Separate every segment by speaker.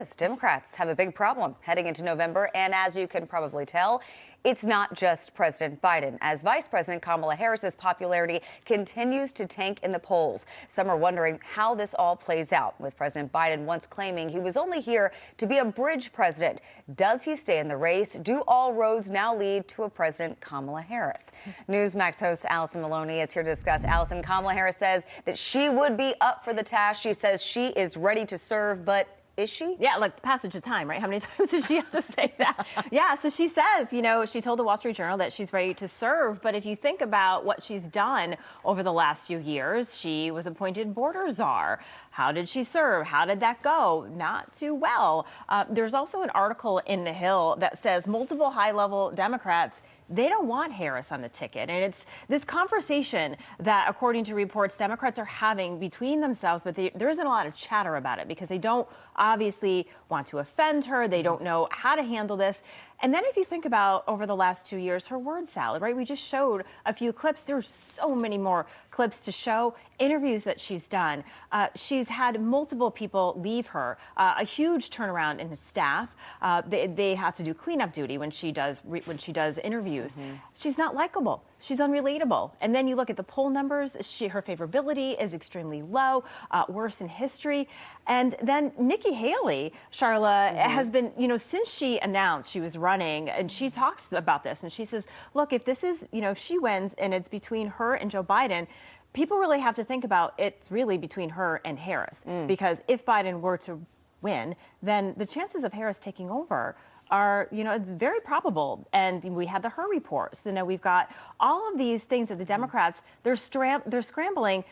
Speaker 1: Democrats have a big problem heading into November, and as you can probably tell, it's not just President Biden. As Vice President Kamala Harris's popularity continues to tank in the polls, some are wondering how this all plays out, with President Biden once claiming he was only here to be a bridge president. Does he stay in the race? Do all roads now lead to a President Kamala Harris? Newsmax host Alison Maloni is here to discuss. Alison, Kamala Harris says that she would be up for the task. She says she is ready to serve, but is she?
Speaker 2: Yeah, like the passage of time, right? How many times did she have to say that? Yeah, so she says, she told the Wall Street Journal that she's ready to serve. But if you think about what she's done over the last few years, she was appointed border czar. How did she serve? How did that go? Not too well. There's also an article in The Hill that says multiple high-level Democrats, they don't want Harris on the ticket. And it's this conversation that, according to reports, Democrats are having between themselves, but there isn't a lot of chatter about it because they don't obviously want to offend her. They don't know how to handle this. And then if you think about over the last 2 years, her word salad, right? We just showed a few clips. There's so many more clips to show, interviews that she's done. She's had multiple people leave her, a huge turnaround in her staff. They have to do cleanup duty when she does interviews. She's not likable. She's unrelatable. And then you look at the poll numbers, her favorability is extremely low, worse in history. And then Nikki Haley, Sharla, has been, since she announced she was running, and she talks about this, and she says, look, if this is, if she wins and it's between her and Joe Biden, people really have to think about it's really between her and Harris. Because if Biden were to win, then the chances of Harris taking over are, it's very probable. And we had the Her report. So now we've got all of these things that the Democrats, they're scrambling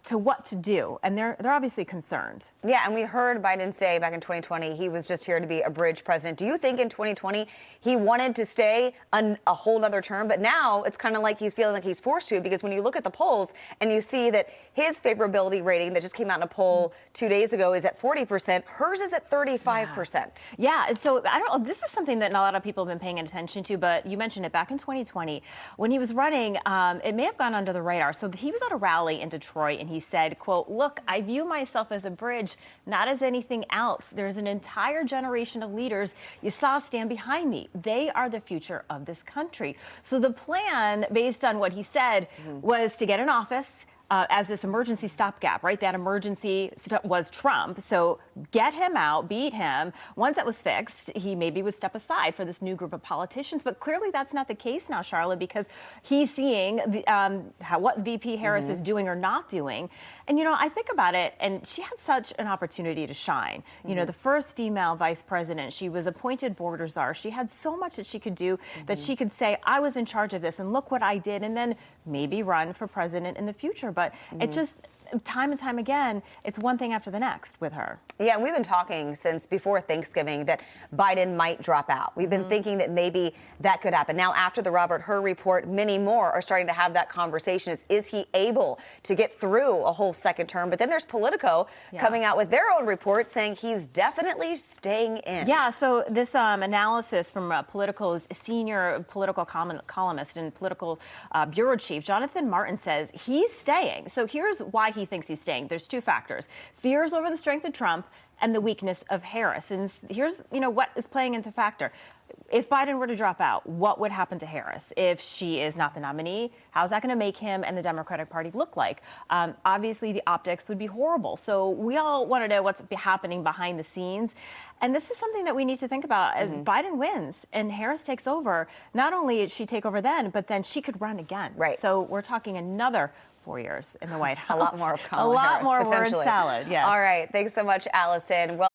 Speaker 2: to what to do, and they're obviously concerned.
Speaker 1: Yeah, and we heard Biden say back in 2020 he was just here to be a bridge president. Do you think in 2020 he wanted to stay a whole other term, but now it's kind of like he's feeling like he's forced to, because when you look at the polls and you see that his favorability rating that just came out in a poll 2 days ago is at 40%, hers is at 35%.
Speaker 2: Yeah, so I don't know, this is something that not a lot of people have been paying attention to, but you mentioned it back in 2020 when he was running. It may have gone under the radar. So he was at a rally in Detroit, and he said, quote, look, I view myself as a bridge, not as anything else. There's an entire generation of leaders you saw stand behind me. They are the future of this country. So the plan, based on what he said, was to get in office as this emergency stopgap, right? That emergency was Trump. So get him out, beat him. Once that was fixed, he maybe would step aside for this new group of politicians. But clearly that's not the case now, Sharla, because he's seeing what VP Harris is doing or not doing. And, I think about it, and she had such an opportunity to shine. The first female vice president, she was appointed border czar. She had so much that she could do, that she could say, I was in charge of this, and look what I did, and then maybe run for president in the future. But it just, time and time again, it's one thing after the next with her.
Speaker 1: Yeah, and we've been talking since before Thanksgiving that Biden might drop out. We've been thinking that maybe that could happen. Now, after the Robert Hur report, many more are starting to have that conversation. Is he able to get through a whole second term? But then there's Politico coming out with their own report saying he's definitely staying in.
Speaker 2: Yeah, so this analysis from Politico's senior political columnist and political bureau chief, Jonathan Martin, says he's staying. So here's why he thinks he's staying. There's two factors: fears over the strength of Trump and the weakness of Harris. And here's, what is playing into factor. If Biden were to drop out, what would happen to Harris? If she is not the nominee, how's that going to make him and the Democratic Party look like? Obviously, the optics would be horrible. So we all want to know what's happening behind the scenes. And this is something that we need to think about as Biden wins and Harris takes over. Not only did she take over then, but then she could run again.
Speaker 1: Right.
Speaker 2: So we're talking another 4 years in the White House.
Speaker 1: A lot more of Kamala Harris,
Speaker 2: a lot more word
Speaker 1: potentially.
Speaker 2: salad, yes.
Speaker 1: All right. Thanks so much, Allison. Well,